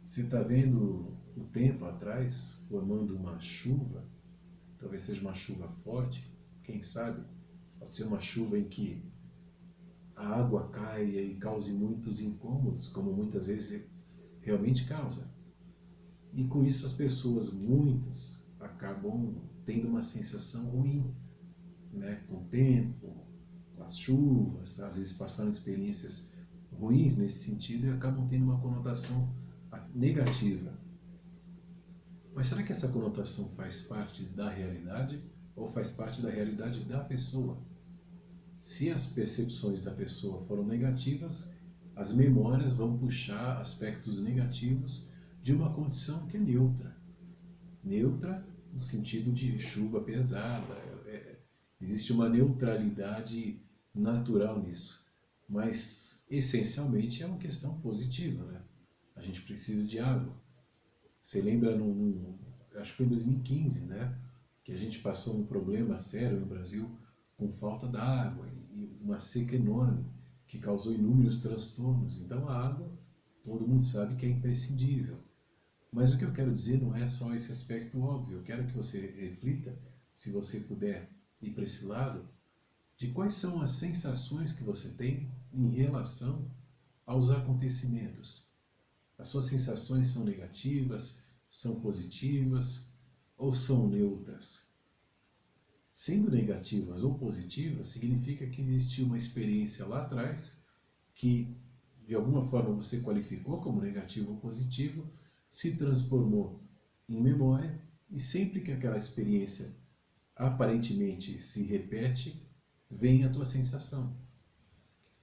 Você está vendo o tempo atrás formando uma chuva, talvez seja uma chuva forte, quem sabe? Pode ser uma chuva em que a água caia e cause muitos incômodos, como muitas vezes realmente causa. E com isso as pessoas, muitas, acabam tendo uma sensação ruim, né? Com o tempo, com as chuvas, às vezes passando experiências ruins nesse sentido e acabam tendo uma conotação negativa. Mas será que essa conotação faz parte da realidade ou faz parte da realidade da pessoa? Se as percepções da pessoa foram negativas, as memórias vão puxar aspectos negativos de uma condição que é neutra. Neutra no sentido de chuva pesada. Existe uma neutralidade natural nisso. Mas, essencialmente, é uma questão positiva, né? A gente precisa de água. Você lembra, acho que foi em 2015, né? Que a gente passou um problema sério no Brasil com falta d'água e uma seca enorme que causou inúmeros transtornos. Então a água, todo mundo sabe que é imprescindível. Mas o que eu quero dizer não é só esse aspecto óbvio. Eu quero que você reflita, se você puder ir para esse lado, de quais são as sensações que você tem em relação aos acontecimentos. As suas sensações são negativas, são positivas ou são neutras? Sendo negativas ou positivas, significa que existiu uma experiência lá atrás que, de alguma forma, você qualificou como negativo ou positivo, se transformou em memória e sempre que aquela experiência aparentemente se repete, vem a tua sensação.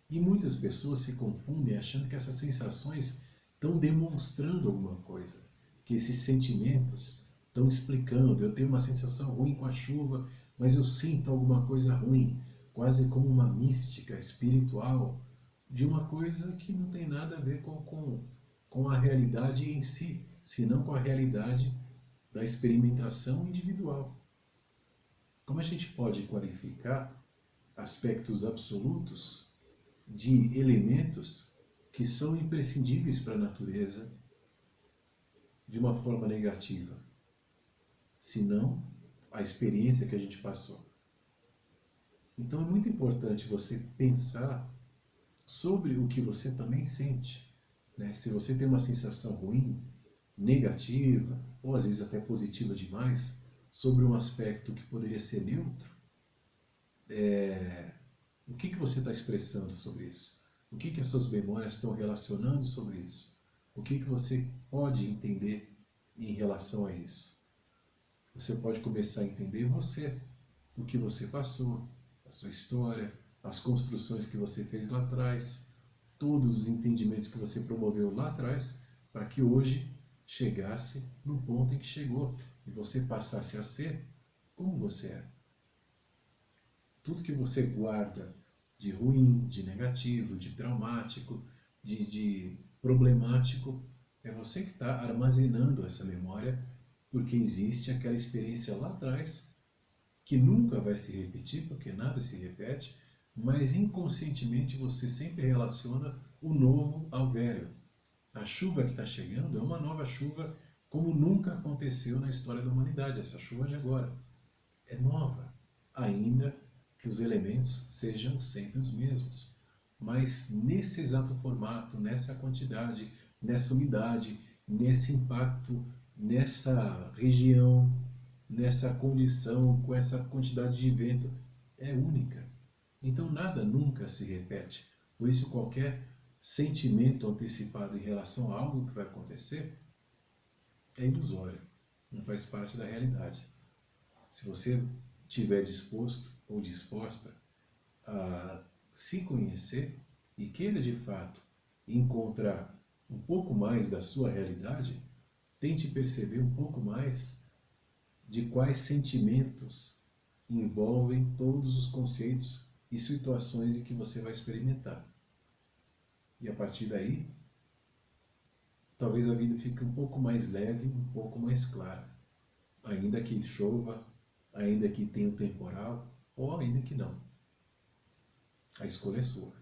E muitas pessoas se confundem achando que essas sensações estão demonstrando alguma coisa, que esses sentimentos estão explicando. Eu tenho uma sensação ruim com a chuva, mas eu sinto alguma coisa ruim, quase como uma mística espiritual de uma coisa que não tem nada a ver com a realidade em si, senão com a realidade da experimentação individual. Como a gente pode qualificar aspectos absolutos de elementos que são imprescindíveis para a natureza de uma forma negativa, senão a experiência que a gente passou? Então é muito importante você pensar sobre o que você também sente, né? Se você tem uma sensação ruim, negativa, ou às vezes até positiva demais, sobre um aspecto que poderia ser neutro, o que você está expressando sobre isso? O que as suas memórias estão relacionando sobre isso? O que você pode entender em relação a isso? Você pode começar a entender você, o que você passou, a sua história, as construções que você fez lá atrás, todos os entendimentos que você promoveu lá atrás, para que hoje chegasse no ponto em que chegou e você passasse a ser como você é. Tudo que você guarda de ruim, de negativo, de traumático, de problemático, é você que está armazenando essa memória, porque existe aquela experiência lá atrás que nunca vai se repetir, porque nada se repete, mas inconscientemente você sempre relaciona o novo ao velho. A chuva que está chegando é uma nova chuva como nunca aconteceu na história da humanidade. Essa chuva de agora é nova, ainda que os elementos sejam sempre os mesmos. Mas nesse exato formato, nessa quantidade, nessa umidade, nesse impacto, nessa região, nessa condição, com essa quantidade de vento, é única. Então nada nunca se repete. Por isso qualquer sentimento antecipado em relação a algo que vai acontecer é ilusório, não faz parte da realidade. Se você estiver disposto ou disposta a se conhecer e queira de fato encontrar um pouco mais da sua realidade, tente perceber um pouco mais de quais sentimentos envolvem todos os conceitos e situações em que você vai experimentar. E a partir daí, talvez a vida fique um pouco mais leve, um pouco mais clara. Ainda que chova, ainda que tenha um temporal, ou ainda que não. A escolha é sua.